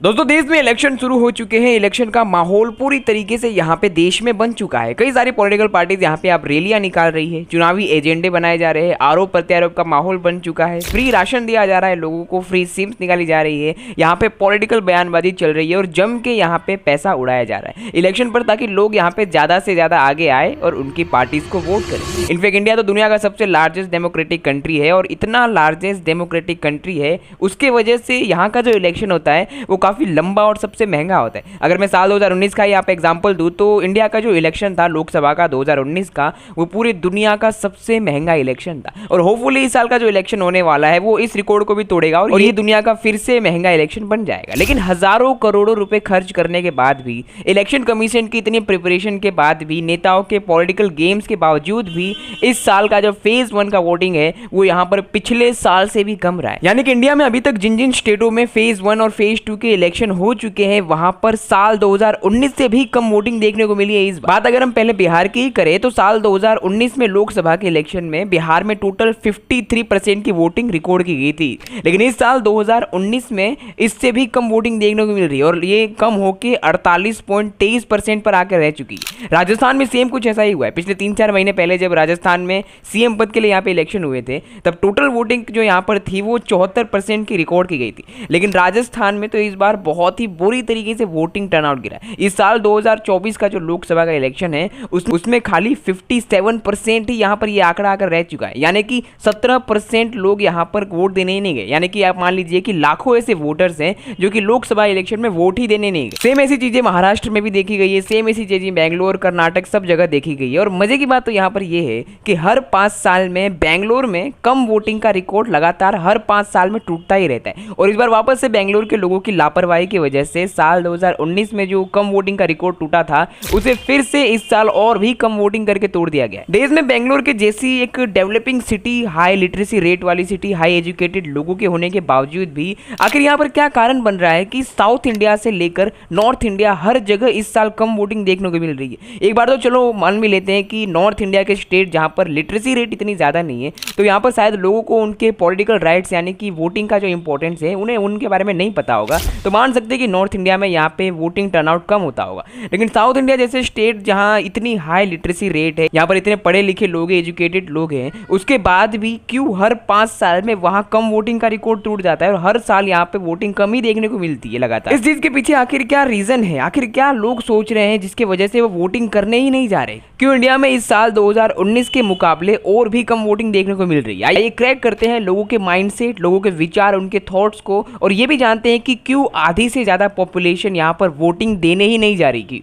दोस्तों देश में इलेक्शन शुरू हो चुके हैं। इलेक्शन का माहौल पूरी तरीके से यहाँ पे देश में बन चुका है। कई सारी पॉलिटिकल पार्टीज यहाँ पे आप रैलियां निकाल रही है, चुनावी एजेंडे बनाए जा रहे हैं, आरोप प्रत्यारोप का माहौल बन चुका है, फ्री राशन दिया जा रहा है लोगों को, फ्री सिम्स निकाली जा रही है, यहाँ पे पॉलिटिकल बयानबाजी चल रही है और जम के यहाँ पे पैसा उड़ाया जा रहा है इलेक्शन पर, ताकि लोग यहाँ पे ज्यादा से ज्यादा आगे आए और उनकी पार्टीज को वोट करें। इनफैक्ट इंडिया तो दुनिया का सबसे लार्जेस्ट डेमोक्रेटिक कंट्री है और इतना लार्जेस्ट डेमोक्रेटिक कंट्री है उसके वजह से यहाँ का जो इलेक्शन होता है वो काफी लंबा और सबसे महंगा होता है। अगर मैं साल 2019 का ही आप एग्जांपल दूं तो इंडिया का जो इलेक्शन था लोकसभा का 2019 का, वो पूरी दुनिया का सबसे महंगा इलेक्शन था और होपफुली इस साल का जो इलेक्शन होने वाला है वो इस रिकॉर्ड को भी तोड़ेगा और ये दुनिया का फिर से महंगा इलेक्शन बन जाएगा। लेकिन हजारों करोड़ों रुपए खर्च करने के बाद भी, इलेक्शन कमीशन की इतनी प्रिपरेशन के बाद भी, नेताओं के पॉलिटिकल गेम्स के बावजूद भी इस साल का जो फेज 1 का वोटिंग है वो यहाँ पर पिछले साल से भी कम रहा है। यानी कि इंडिया में अभी तक जिन जिन स्टेटों में फेज 1 और फेज 2 के इलेक्शन हो चुके हैं वहां पर साल 2019 से भी कम वोटिंग देखने को मिली है। इस बात अगर हम पहले बिहार की ही करें तो साल 2019 में लोकसभा के इलेक्शन में बिहार में टोटल 53% की वोटिंग रिकॉर्ड की गई थी, लेकिन इस साल 2019 में इससे भी कम वोटिंग देखने को मिल रही है और ये कम होकर 48.23% पर आकर रह चुकी है। राजस्थान में सेम कुछ ऐसा ही हुआ है। पिछले 3-4 महीने पहले जब राजस्थान में सीएम पद के लिए यहाँ पे इलेक्शन हुए थे तब टोटल वोटिंग जो यहाँ पर थी वो 74% की रिकॉर्ड की गई थी, लेकिन राजस्थान में तो इस बार बहुत ही बुरी तरीके से वोटिंग टर्नआउट गिरा। इस साल 2024 का जो लोकसभा का इलेक्शन है उसमें खाली 57% ही यहाँ पर ये आंकड़ा आकर रह चुका है, यानी कि 17% लोग यहाँ पर वोट देने ही नहीं गए। यानी कि आप मान लीजिए कि लाखों ऐसे वोटर्स हैं जो कि लोकसभा इलेक्शन में वोट ही देने नहीं गए। सेम ऐसी चीजें महाराष्ट्र में भी देखी गई है, सेम ऐसी चीजें बेंगलोर, कर्नाटक सब जगह देखी गई है। और मजे की बात तो यहाँ पर यह है कि हर 5 साल में बेंगलोर में कम वोटिंग का रिकॉर्ड लगातार हर 5 साल में टूटता ही रहता है और इस बार वापस से बेंगलोर के लोगों की लापरवाही की वजह से साल 2019 में जो कम वोटिंग का रिकॉर्ड टूटा था उसे फिर से इस साल और भी कम वोटिंग करके तोड़ दिया गया। देश में बेंगलोर के जैसी एक developing city, high literacy rate वाली सिटी, हाई एजुकेटेड लोगों के होने के बावजूद भी आखिर यहाँ पर क्या कारण बन रहा है कि साउथ इंडिया से लेकर नॉर्थ इंडिया हर जगह इस साल कम वोटिंग देखने को मिल रही है। एक बार तो चलो मान भी लेते हैं कि नॉर्थ इंडिया के स्टेट जहां पर लिटरेसी रेट इतनी ज्यादा नहीं है तो यहाँ पर शायद लोगों को उनके पॉलिटिकल राइट्स यानी कि वोटिंग का जो इंपॉर्टेंस है उन्हें उनके बारे में नहीं पता होगा, तो मान सकते हैं कि नॉर्थ इंडिया में यहाँ पे वोटिंग टर्नआउट कम होता होगा। लेकिन साउथ इंडिया जैसे स्टेट जहाँ इतनी हाई लिटरेसी रेट है, यहाँ पर इतने पढ़े लिखे लोग, एजुकेटेड लोग हैं, उसके बाद भी क्यों हर 5 साल में वहाँ कम वोटिंग का रिकॉर्ड टूट जाता है और हर साल यहाँ पे वोटिंग कम ही देखने को मिलती है लगातार। इस चीज के पीछे आखिर क्या रीजन है, आखिर क्या लोग सोच रहे हैं जिसकी वजह से वो वोटिंग करने ही नहीं जा रहे? क्यों इंडिया में इस साल 2019 के मुकाबले और भी कम वोटिंग देखने को मिल रही है? आइए क्रैक करते हैं लोगों के माइंडसेट, लोगों के विचार, उनके थॉट्स को, और ये भी जानते हैं कि क्यों आधी से ज्यादा पॉपुलेशन यहाँ पर वोटिंग देने ही नहीं जा रही की।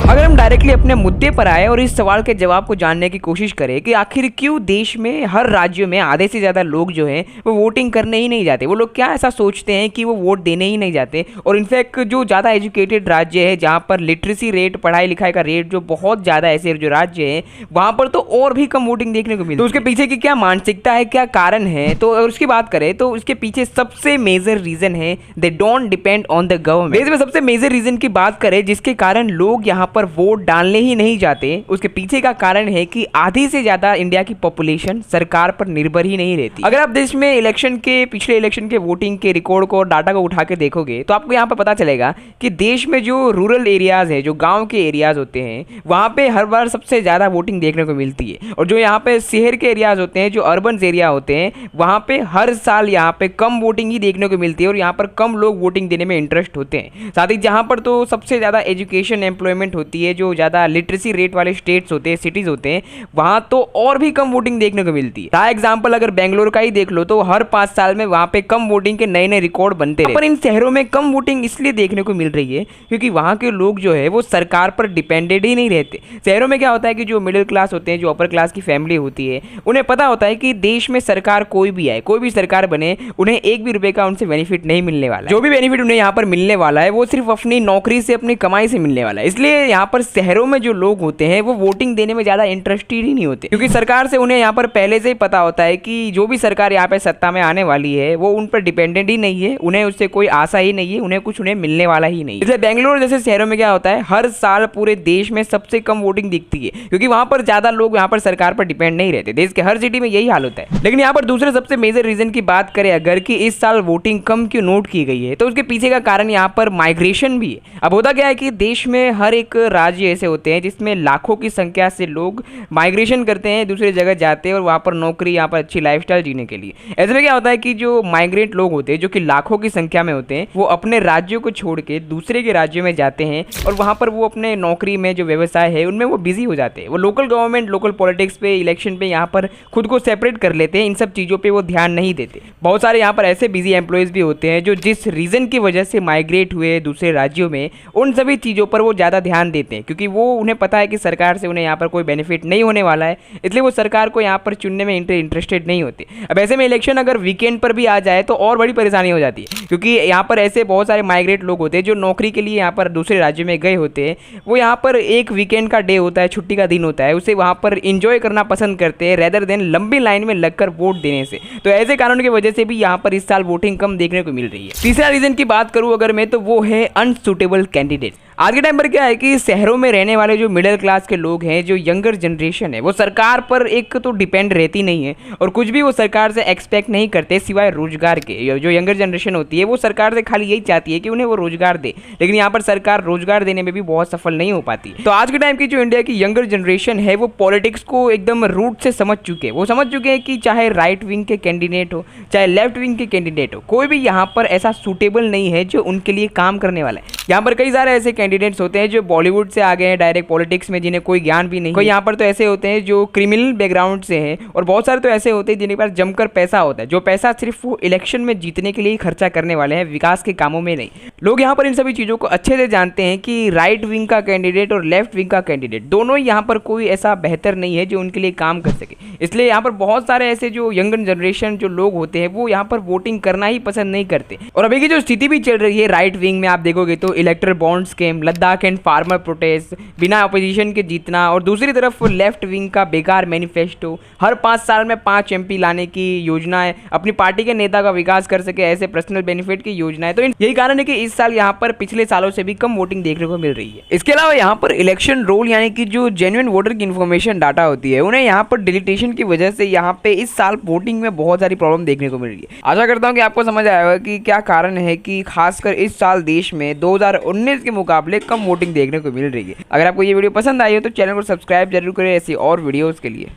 अगर हम डायरेक्टली अपने मुद्दे पर आए और इस सवाल के जवाब को जानने की कोशिश करें कि आखिर क्यों देश में हर राज्यों में आधे से ज़्यादा लोग जो हैं वो वोटिंग करने ही नहीं जाते, वो लोग क्या ऐसा सोचते हैं कि वो वोट देने ही नहीं जाते। और इनफैक्ट जो ज़्यादा एजुकेटेड राज्य है जहाँ पर लिटरेसी रेट, पढ़ाई लिखाई का रेट जो बहुत ज़्यादा ऐसे जो राज्य हैं वहाँ पर तो और भी कम वोटिंग देखने को मिलती है। तो उसके पीछे की क्या मानसिकता है, क्या कारण है? तो अगर उसकी बात करें तो उसके पीछे सबसे मेजर रीज़न है they don't depend on the government. इसमें सबसे मेजर रीज़न की बात करें जिसके कारण लोग यहाँ पर वोट डालने ही नहीं जाते, उसके पीछे का कारण है कि आधी से ज्यादा इंडिया की पॉपुलेशन सरकार पर निर्भर ही नहीं रहती। अगर आप देश में इलेक्शन के, पिछले इलेक्शन के वोटिंग के रिकॉर्ड को और डाटा को उठा के देखोगे तो आपको यहाँ पर पता चलेगा कि देश में जो रूरल एरियाज है, जो गांव के एरियाज होते हैं, वहां पे हर बार सबसे ज्यादा वोटिंग देखने को मिलती है और जो यहाँ पे शहर के एरियाज होते हैं, जो अर्बन एरिया होते हैं, वहां पे हर साल यहाँ पे कम वोटिंग ही देखने को मिलती है और यहाँ पर कम लोग वोटिंग देने में इंटरेस्ट होते हैं। साथ ही जहाँ पर तो सबसे ज्यादा एजुकेशन, एम्प्लॉयमेंट होती है, जो ज़्यादा लिटरेसी रेट वाले स्टेट्स होते हैं, सिटीज़ होते हैं, वहाँ तो और भी कम वोटिंग देखने को मिलती है। फॉर एग्जांपल अगर बेंगलोर का ही देख लो तो हर 5 साल में वहाँ पे कम वोटिंग के नए नए रिकॉर्ड बनते हैं। पर इन शहरों में कम वोटिंग इसलिए देखने को मिल रही है क्योंकि वहाँ के लोग जो है वो सरकार पर डिपेंडेड ही नहीं रहते। शहरों में क्या होता है कि जो मिडिल क्लास होते हैं, जो अपर क्लास की फैमिली होती है, उन्हें पता होता है कि देश में सरकार कोई भी आए, कोई भी सरकार बने, उन्हें एक भी रुपए का उनसे बेनिफिट नहीं मिलने वाला है। जो भी बेनिफिट उन्हें यहाँ पर मिलने वाला है वो सिर्फ अपनी नौकरी से, अपनी कमाई से मिलने वाला है। इसलिए यहाँ पर शहरों में जो लोग होते हैं वो वोटिंग देने में ज्यादा इंटरेस्टेड ही नहीं होते, क्योंकि सरकार से उन्हें यहाँ पर पहले से ही पता होता है कि जो भी सरकार यहाँ पे सत्ता में आने वाली है वो उन पर डिपेंडेंट ही नहीं है, उन्हें उससे कोई आशा ही नहीं है, उन्हें मिलने वाला ही नहीं। इसलिए बेंगलुरु जैसे शहरों में क्या होता है, हर साल पूरे देश में सबसे कम वोटिंग दिखती है, क्योंकि वहां पर ज्यादा लोग यहाँ पर सरकार पर डिपेंड नहीं रहते। देश के हर सिटी में यही हाल होता है। लेकिन यहाँ पर दूसरे सबसे मेजर रीजन की बात करें अगर कि इस साल वोटिंग कम क्यों नोट की गई है, तो उसके पीछे का कारण यहाँ पर माइग्रेशन भी है। अब होता क्या है कि देश में हर एक राज्य ऐसे होते हैं जिसमें लाखों की संख्या से लोग माइग्रेशन करते हैं, दूसरी जगह जाते हैं और वहाँ पर नौकरी, यहाँ पर अच्छी लाइफस्टाइल जीने के लिए। ऐसे में क्या होता है कि जो माइग्रेंट लोग होते हैं जो कि लाखों की संख्या में होते हैं, वो अपने राज्यों को छोड़ के दूसरे के राज्यों में जाते हैं और वहाँ पर वो अपने नौकरी में जो व्यवसाय है उनमें वो बिजी हो जाते हैं। वो लोकल गवर्नमेंट, लोकल पॉलिटिक्स पे, इलेक्शन पे यहाँ पर खुद को सेपरेट कर लेते हैं, इन सब चीज़ों पे वो ध्यान नहीं देते। बहुत सारे यहाँ पर ऐसे बिजी एम्प्लॉयज़ भी होते हैं जो जिस रीज़न की वजह से माइग्रेट हुए दूसरे राज्यों में, उन सभी चीज़ों पर वो ज़्यादा ध्यान देते हैं, क्योंकि वो उन्हें पता है कि सरकार से उन्हें यहाँ पर कोई बेनिफिट नहीं होने वाला है, इसलिए वो सरकार को यहाँ पर चुनने में इंटरेस्टेड नहीं होते। अब ऐसे में इलेक्शन अगर वीकेंड पर भी आ जाए तो और बड़ी परेशानी हो जाती है, क्योंकि यहाँ पर ऐसे बहुत सारे माइग्रेट लोग होते हैं जो नौकरी के लिए यहाँ पर दूसरे राज्य में गए होते हैं। वो यहाँ पर एक वीकेंड का डे होता है, छुट्टी का दिन होता है, उसे वहाँ पर इंजॉय करना पसंद करते हैं रेदर देन लंबी लाइन में लगकर वोट देने से। तो ऐसे कारणों की वजह से भी यहाँ पर इस साल वोटिंग कम देखने को मिल रही है। तीसरा रीजन की बात करूँ अगर मैं, तो वो है अनसुटेबल कैंडिडेट। आज के टाइम पर क्या है कि शहरों में रहने वाले जो मिडिल क्लास के लोग हैं, जो यंगर जनरेशन है, वो सरकार पर एक तो डिपेंड रहती नहीं है और कुछ भी वो सरकार से एक्सपेक्ट नहीं करते सिवाय रोजगार के। जो यंगर जनरेशन होती है वो सरकार से खाली यही चाहती है कि उन्हें वो रोजगार दे, लेकिन यहाँ पर सरकार रोजगार देने में भी बहुत सफल नहीं हो पाती। तो आज के टाइम की जो इंडिया की यंगर जनरेशन है वो पॉलिटिक्स को एकदम रूट से समझ चुके हैं। वो समझ चुके हैं कि चाहे राइट विंग के कैंडिडेट हो, चाहे लेफ्ट विंग के कैंडिडेट हो, कोई भी यहाँ पर ऐसा सूटेबल नहीं है जो उनके लिए काम करने वाला है। यहाँ पर कई सारे ऐसे कैंडिडेट्स होते हैं जो बॉलीवुड से आ गए हैं डायरेक्ट पॉलिटिक्स में, जिन्हें कोई ज्ञान भी नहीं। कोई यहाँ पर तो ऐसे होते हैं जो क्रिमिनल बैकग्राउंड से हैं, और बहुत सारे तो ऐसे होते हैं जिनके पास जमकर पैसा होता है, जो पैसा सिर्फ वो इलेक्शन में जीतने के लिए ही खर्चा करने वाले हैं, विकास के कामों में नहीं। लोग यहाँ पर इन सभी चीज़ों को अच्छे से जानते हैं कि राइट विंग का कैंडिडेट और लेफ्ट विंग का कैंडिडेट दोनों ही यहाँ पर कोई ऐसा बेहतर नहीं है जो उनके लिए काम कर सके। इसलिए यहाँ पर बहुत सारे ऐसे जो यंगर जनरेशन जो लोग होते हैं वो यहाँ पर वोटिंग करना ही पसंद नहीं करते। और अभी की जो स्थिति भी चल रही है राइट विंग में, आप देखोगे तो electoral bond scheme, Ladakh and farmer protest, बिना अपोजिशन के जीतना, और दूसरी तरफ लेफ्ट विंग का बेकार मैनिफेस्टो, हर 5 साल में 5 MP लाने की योजना है, अपनी पार्टी के नेता का विकास कर सके ऐसे पर्सनल बेनिफिट की योजना है। तो यही कारण है कि इस साल यहाँ पर पिछले सालों से भी कम वोटिंग देखने को मिल रही है। इसके अलावा यहाँ पर इलेक्शन रोल यानी कि जो जेन्युइन वोटर की इन्फॉर्मेशन डाटा होती है, उन्हें यहाँ पर डिलीटेशन की वजह से यहाँ पे इस साल वोटिंग में बहुत सारी प्रॉब्लम देखने को मिल रही है। आशा करता हूँ कि आपको समझ आया होगा कि क्या कारण है कि खासकर इस साल देश में 2019 के मुकाबले कम वोटिंग देखने को मिल रही है। अगर आपको ये वीडियो पसंद आई हो तो चैनल को सब्सक्राइब जरूर करें ऐसी और वीडियोस के लिए।